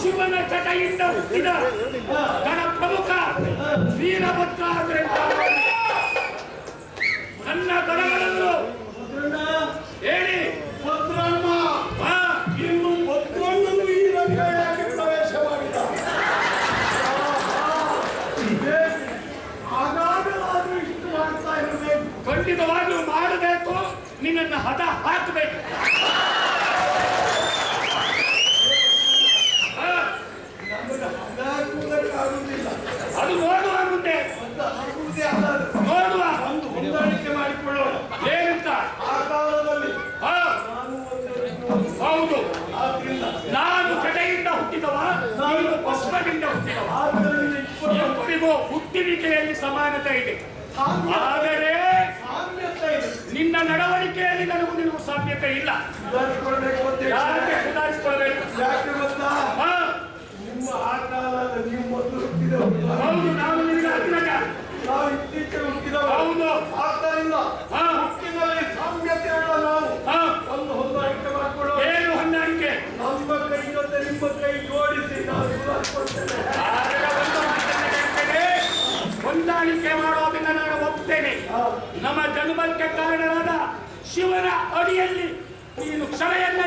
ಶಿವನ ಜಟೆಯಿಂದ ಹುಟ್ಟಿದ ಗಣ ಪ್ರಮುಖ ವೀರಭದ್ರ ನನ್ನ ಗಣಗಳನ್ನು ಹೇಳಿ ಭದ್ರಮ್ಮ ಇನ್ನು ಭದ್ರಣ್ಣನು ಈ ರಂಗಕ್ಕೆ ಪ್ರವೇಶ ಮಾಡಿದ. ಹಾಗಾಗಲಾದ್ರೂ ಇಷ್ಟು ಮಾಡ್ತಾ ಇರಬೇಕು. ಖಂಡಿತವಾಗಿಯೂ ಮಾಡಬೇಕು. ನಿನ್ನನ್ನು ಹದ ಹಾಕಬೇಕು. ಅದು ನೋಡುವ ಮುಂದೆ ನೋಡುವ ಒಂದು ಹೊಂದಾಣಿಕೆ ಮಾಡಿಕೊಳ್ಳೋಣ. ಏನಂತ ಆ ಕಾಲದಲ್ಲಿ ಹೌದು, ಆದ್ರಿಂದ ನಾನು ಕಡೆಯಿಂದ ಹುಟ್ಟಿದವ, ನಾನು ಭಸ್ಮದಿಂದ ಹುಟ್ಟಿದವ. ಇಬ್ಬರಿಗೂ ಹುಟ್ಟಿನಿಕೆಯಲ್ಲಿ ಸಮಾನತೆ ಇದೆ, ಆದರೆ ನಿನ್ನ ನಡವಳಿಕೆಯಲ್ಲಿ ನನಗೂ ನಿನಗೂ ಸಾಮ್ಯತೆ ಇಲ್ಲ. ಸುಧಾರಿಸಿಕೊಳ್ಬೇಕು. ಯಾಕೆ ಗೊತ್ತಾ? ನಿಮ್ಮ ಆ ಕಾಲದಲ್ಲಿ ನೀವು ಮೊದಲು ಹುಟ್ಟಿದವರು. ಹೌದು, ನಾನು ನಿನಗೆ ಅಗ್ರಜ, ನಾವು ಇತ್ತೀಚೆಗೆ ಹುಟ್ಟಿದವರು. ಹೌದು. ಆದ್ದರಿಂದ ಹುಟ್ಟಿನಲ್ಲಿ ಸಾಮ್ಯತೆയുള്ള ನಾವು ಒಂದು ಹೊಂದಾಣಿಕೆ ಮಾಡಿಕೊಳ್ಳೋಣ. ಏನು ಹೊಂದಾಣಿಕೆ? ನಮ್ಮ ಕೈ ಜೊತೆ ನಿಮ್ಮ ಕೈ ಜೋಡಿಸಿ ನಾವು ಸುಧಾರಿಸಿಕೊಳ್ತೇವೆ. ಹೊಂದಾಣಿಕೆ ಮಾಡೋದನ್ನ ನಾನು ಒಪ್ತೇನೆ. ನಮ್ಮ ಜನ್ಮಕ್ಕೆ ಕಾರಣರಾದ ಶಿವನ ಅಡಿಯಲ್ಲಿ ನೀನು ಕ್ಷಮೆಯನ್ನ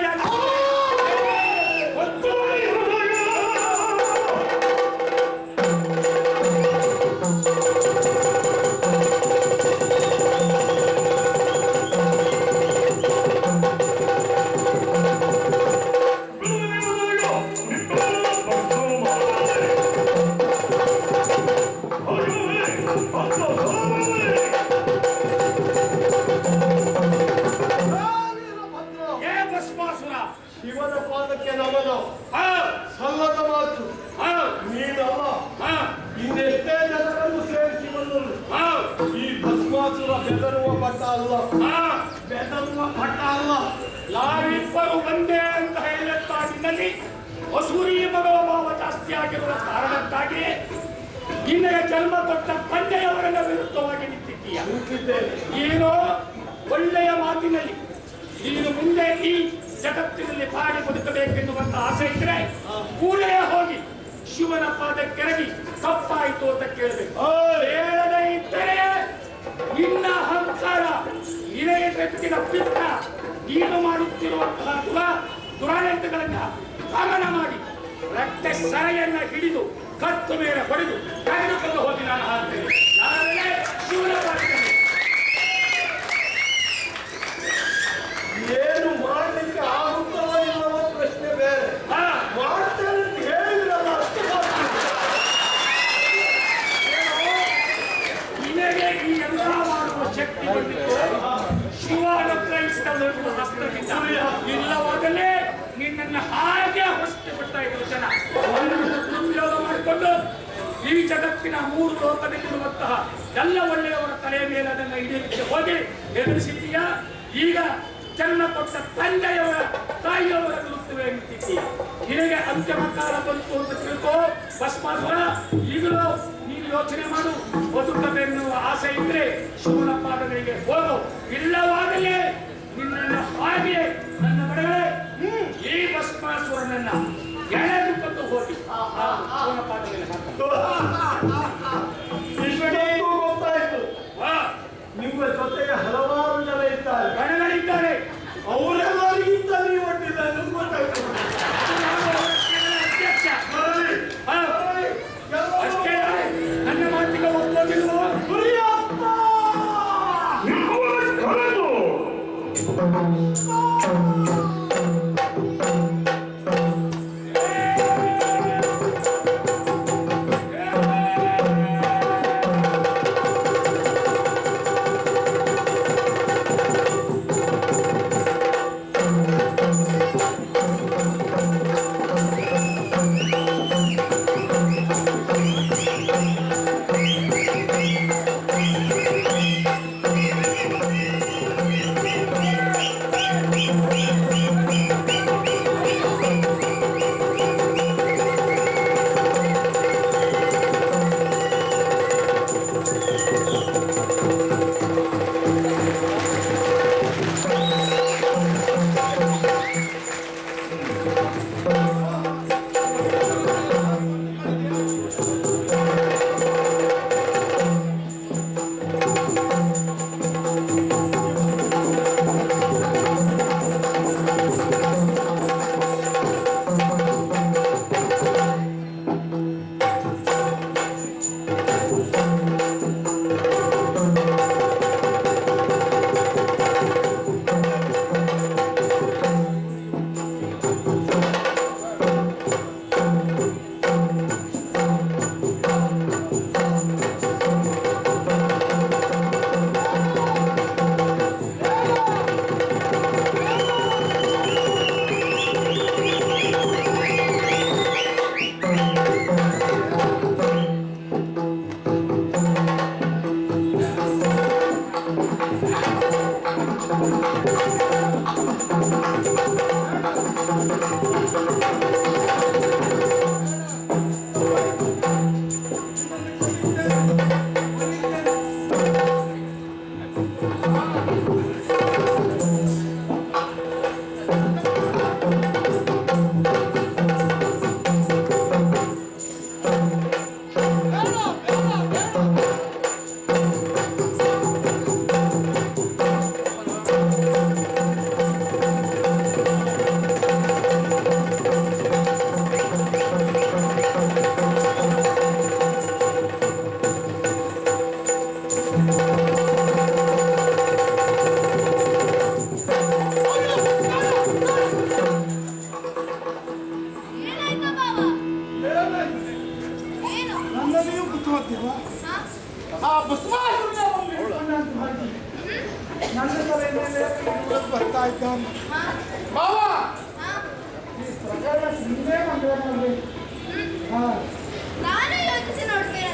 ಶಿವನ ಪಾದಕ್ಕೆ ನಮನ. ಸಲ್ಲದ ಮಾತು. ನೀನಲ್ಲ, ಇನ್ನೆಷ್ಟೇ ಜನರನ್ನು ಸೇರಿಸಿ ಬಂದರು. ಈ ಭಸ್ಮಾಸುರ ಬೆದರುವ ಪಟ್ಟ ಅಲ್ಲ, ಬೆದರುವ ಪಟ್ಟ ಅಲ್ಲ. ನಾವಿಬ್ಬರು ಒಂದೇ ಅಂತ ಹೇಳುತ್ತಾಗಿನಲ್ಲಿ ಅಸೂರಿ ಮನೋಭಾವ ಜಾಸ್ತಿ ಆಗಿರುವ ಕಾರಣಕ್ಕಾಗಿ ನಿನಗೆ ಜನ್ಮ ಕೊಟ್ಟ ತಂದೆಯವರನ್ನ ವಿರುದ್ಧವಾಗಿ ನಿಂತಿದ್ದೀಯ. ಏನೋ ಒಳ್ಳೆಯ ಮಾತಿನಲ್ಲಿ ನೀನು ಮುಂದೆ ಈ ಜಗತ್ತಿನಲ್ಲಿ ಬಾಡಿ ಬದುಕಬೇಕೆನ್ನುವಂತ ಆಸೆ ಇದ್ರೆ ಕೂಡಲೇ ಹೋಗಿ ಶಿವನ ಪಾದಕ್ಕೆರಗಿ ತಪ್ಪಾಯಿತು ಅಂತ ಕೇಳಬೇಕು. ಹೇಳದೇ ಇದ್ದರೆ ನಿನ್ನ ಅಹಂಕಾರ, ನಿನಗೆ ಬೆಟ್ಟಿನ ಪಿತ್ತ, ನೀನು ಮಾಡುತ್ತಿರುವಂತಹ ದುರಾಡಳಿತಗಳನ್ನ ಗಮನ ಮಾಡಿ ರಕ್ತ ಸರೆಯನ್ನ ಹಿಡಿದು ಕತ್ತು ಮೇಲೆ ಹೊಡೆದು ತೆಗೆದುಕೊಂಡು ಹೋಗಿ ನಾನು ಹಾಕ್ತೇನೆ. ನಾನೇ ಶಿವನ ಪಾದದಲ್ಲಿ ಏನು ಮಾಡಲಿಕ್ಕೆ ಆಗುತ್ತೋ ಇಲ್ಲವೋ ಪ್ರಶ್ನೆ ಬೇರೆ. ಮಾಡ್ತೇನೆ ಅಂತ ಹೇಳಿದ್ರಲ್ಲ, ಅಷ್ಟು ನಿನಗೆ ಈ ಎಲ್ಲ ಮಾಡುವ ಶಕ್ತಿ ಬಂದಿತ್ತು. ಶಿವ ಅನುಗ್ರಹಿಸಿದ ಹಸ್ತದಿಂದ ಇಲ್ಲವಾಗಲೇ ನಿನ್ನನ್ನು ಹಾಗೆ ಹೊಸ್ತು ಬಿಡ್ತಾ ಇದ್ರು ಜನ. ದುರುಪಯೋಗ ಮಾಡಿಕೊಂಡು ಈ ಜಗತ್ತಿನ ಮೂರು ಲೋಕದಲ್ಲಿರುವಂತಹ ಎಲ್ಲ ಒಳ್ಳೆಯವರ ತಲೆಯ ಮೇಲೆ ಅದನ್ನು ಹಿಡಿಯಲಿಕ್ಕೆ ಹೋಗಿ ಎದುರಿಸಿದ್ದೀಯ. ಈಗ ಜನ್ಮ ಕೊಟ್ಟ ತಂದೆಯವರ ತಾಯಿಯವರ ವಿರುದ್ಧವೇ ನಿಂತಿದ್ದೀಯ. ನಿನಗೆ ಅಂತಿಮ ಕಾಲ ಬಂತು ಅಂತ ತಿಳ್ಕೋ ಭಸ್ಮಾಸುರ. ಈಗಲೂ ನೀನು ಯೋಚನೆ ಮಾಡು. ಬದುಕಬೇಕೆನ್ನುವ ಆಸೆ ಇದ್ರೆ ಶಿವನ ಪಾದಗಳಿಗೆ ಹೋಗು. ಇಲ್ಲವಾಗಲೇ ನಿನ್ನನ್ನು ಹಾಗೆ ನನ್ನ ಮಡಗಳೇ ಈ ಭಸ್ಮಾಸುರನನ್ನ ಎಳೆದುಕೊಂಡು ಹೋಗಿ ಶಿವನ ಪಾದಗಳಿಗೆ ಗೊತ್ತಾಯ್ತು. ನಿಮ್ಮ ಜೊತೆಗೆ ಹಲವಾರು ಜನ ಇದ್ದಾರೆ, ಗಣಗಳಿದ್ದಾರೆ. ಅವರೆಲ್ಲರಿಗಿಂತ ನೀವು ಒಟ್ಟಿಲ್ಲ ನನಗೆ ಗೊತ್ತಾಯ್ತು. ಅಧ್ಯಕ್ಷ ಅಷ್ಟೇ ನನ್ನ ಮಾತಿಗೆ ಒಪ್ಪೋದಿಲ್ವೋ? ಆ ಭಸ್ಮಾಸುರನ ಒಂದು ಹಿಡ್ಕೊಂಡ ಅಂತ ಮಾಡಿ ನನ್ನ ತಲೆ ಮೇಲೆ ಇವ್ರು ಬರ್ತಾ ಇದ್ದಾನೆ. ಬಾವ ಈ ಪ್ರಕರಣ ಸುಮ್ಮನೆ ಮಂಗಳವಾರ ಹಾ ನಾನು ಯೋಚಿಸಿ ನೋಡ್ತೇನೆ.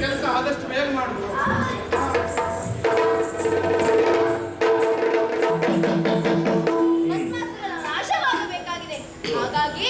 ಕೆಲಸ ಆದಷ್ಟು ಬೇಗ ಮಾಡುದು. ಭಸ್ಮಾಸುರನ ನಾಶವಾಗಬೇಕಾಗಿದೆ. ಹಾಗಾಗಿ